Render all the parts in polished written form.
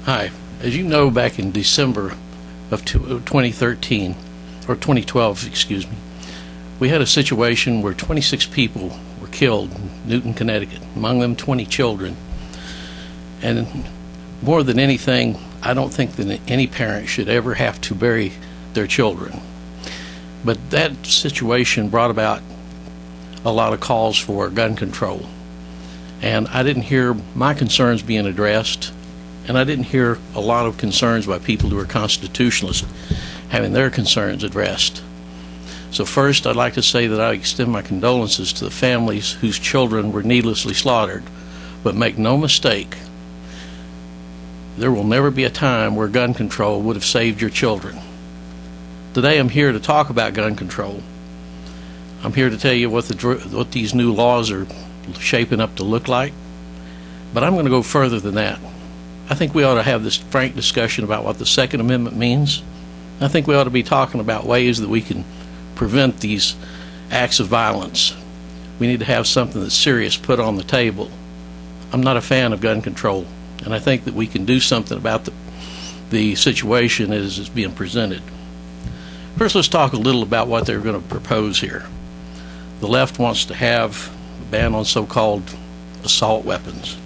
Hi. As you know, back in December of 2013, or 2012, excuse me, we had a situation where 26 people were killed in Newton, Connecticut, among them 20 children. And more than anything, I don't think that any parent should ever have to bury their children. But that situation brought about a lot of calls for gun control. And I didn't hear my concerns being addressed, and I didn't hear a lot of concerns by people who are constitutionalists having their concerns addressed. So first, I'd like to say that I extend my condolences to the families whose children were needlessly slaughtered. But make no mistake, there will never be a time where gun control would have saved your children. Today I'm here to talk about gun control. I'm here to tell you what these new laws are shaping up to look like. But I'm going to go further than that. I think we ought to have this frank discussion about what the Second Amendment means. I think we ought to be talking about ways that we can prevent these acts of violence. We need to have something that's serious put on the table. I'm not a fan of gun control, and I think that we can do something about the situation as it's being presented. First, let's talk a little about what they're going to propose here. The left wants to have a ban on so-called assault weapons.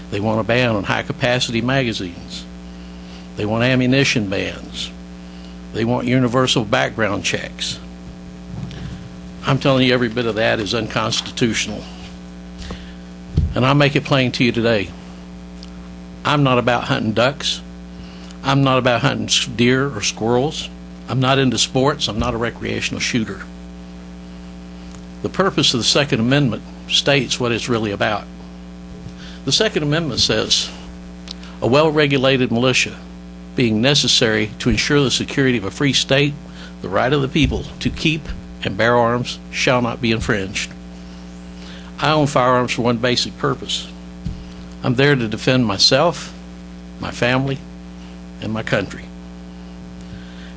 They want a ban on high-capacity magazines. They want ammunition bans. They want universal background checks. I'm telling you, every bit of that is unconstitutional. And I'll make it plain to you today. I'm not about hunting ducks. I'm not about hunting deer or squirrels. I'm not into sports. I'm not a recreational shooter. The purpose of the Second Amendment states what it's really about. The Second Amendment says, a well-regulated militia being necessary to ensure the security of a free state, the right of the people to keep and bear arms shall not be infringed. I own firearms for one basic purpose. I'm there to defend myself, my family, and my country.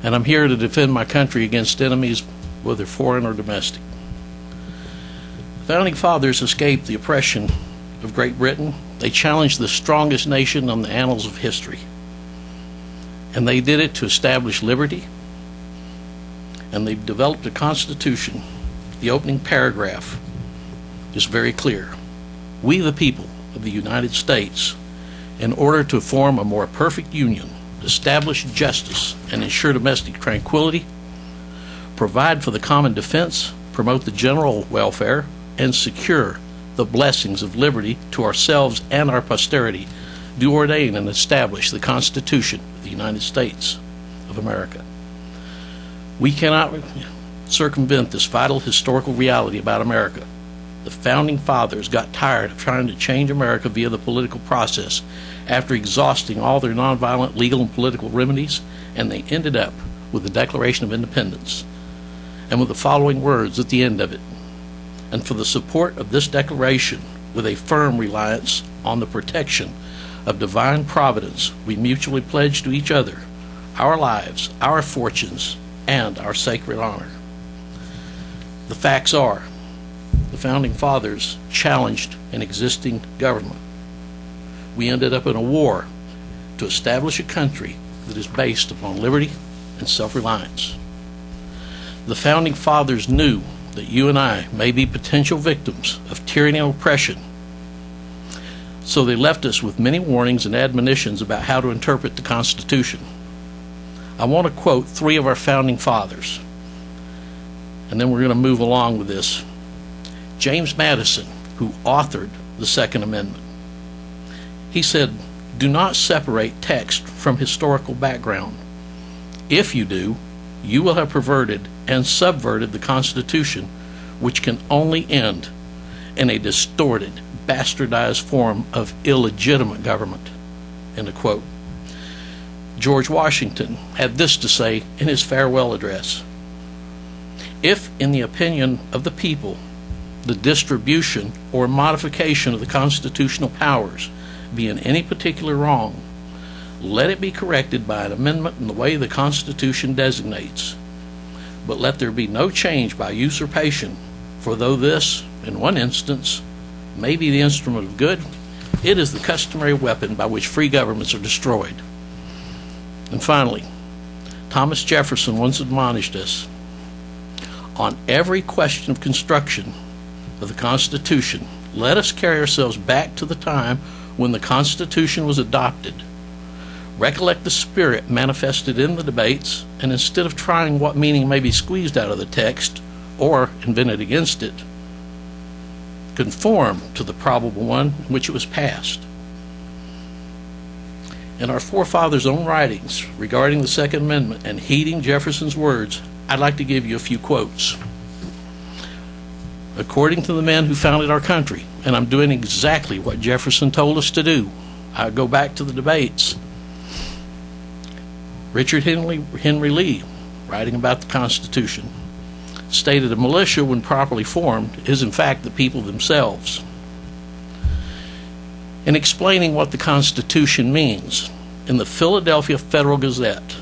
And I'm here to defend my country against enemies, whether foreign or domestic. The Founding Fathers escaped the oppression of Great Britain. They challenged the strongest nation on the annals of history. And they did it to establish liberty. And they've developed a constitution. The opening paragraph is very clear. We, the people of the United States, in order to form a more perfect union, establish justice and ensure domestic tranquility, provide for the common defense, promote the general welfare, and secure the blessings of liberty to ourselves and our posterity, do ordain and establish the Constitution of the United States of America. We cannot circumvent this vital historical reality about America. The Founding Fathers got tired of trying to change America via the political process after exhausting all their nonviolent legal and political remedies, and they ended up with the Declaration of Independence and with the following words at the end of it: and for the support of this declaration, with a firm reliance on the protection of divine providence, we mutually pledge to each other our lives, our fortunes, and our sacred honor. The facts are, the Founding Fathers challenged an existing government. We ended up in a war to establish a country that is based upon liberty and self-reliance. The Founding Fathers knew that you and I may be potential victims of tyranny and oppression, so they left us with many warnings and admonitions about how to interpret the Constitution. I want to quote three of our Founding Fathers, and then we're going to move along with this. James Madison, who authored the Second Amendment, he said, "Do not separate text from historical background. If you do, you will have perverted and subverted the Constitution, which can only end in a distorted, bastardized form of illegitimate government." End of quote. George Washington had this to say in his farewell address: "If, in the opinion of the people, the distribution or modification of the constitutional powers be in any particular wrong, let it be corrected by an amendment in the way the Constitution designates. But let there be no change by usurpation, for though this, in one instance, may be the instrument of good, It is the customary weapon by which free governments are destroyed. And finally, Thomas Jefferson once admonished us, on every question of construction of the Constitution, let us carry ourselves back to the time when the Constitution was adopted. Recollect the spirit manifested in the debates, and instead of trying what meaning may be squeezed out of the text or invented against it, conform to the probable one in which it was passed. In our forefathers' own writings regarding the Second Amendment and heeding Jefferson's words, I'd like to give you a few quotes. According to the men who founded our country, and I'm doing exactly what Jefferson told us to do, I go back to the debates. Richard Henry Lee, writing about the Constitution, stated a militia, when properly formed, is in fact the people themselves. In explaining what the Constitution means, in the Philadelphia Federal Gazette,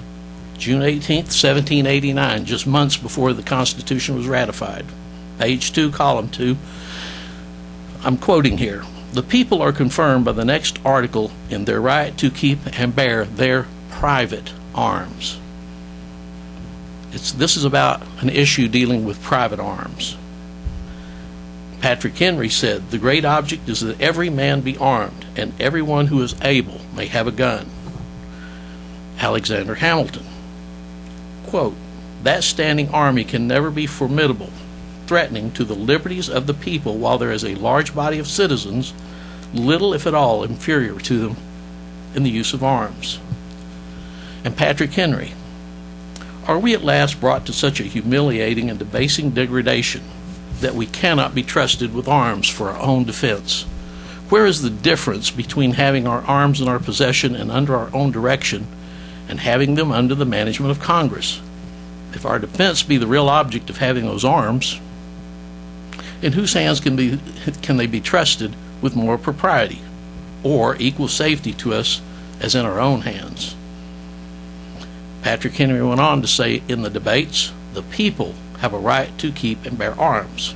June 18, 1789, just months before the Constitution was ratified, page 2, column 2, I'm quoting here, "The people are confirmed by the next article in their right to keep and bear their private arms." This is about an issue dealing with private arms. Patrick Henry said, "The great object is that every man be armed, and everyone who is able may have a gun." Alexander Hamilton, quote, "That standing army can never be formidable, threatening to the liberties of the people, while there is a large body of citizens, little if at all inferior to them in the use of arms." And Patrick Henry, "Are we at last brought to such a humiliating and debasing degradation that we cannot be trusted with arms for our own defense? Where is the difference between having our arms in our possession and under our own direction, and having them under the management of Congress? If our defense be the real object of having those arms, in whose hands can they be trusted with more propriety or equal safety to us as in our own hands?" Patrick Henry went on to say in the debates, "The people have a right to keep and bear arms."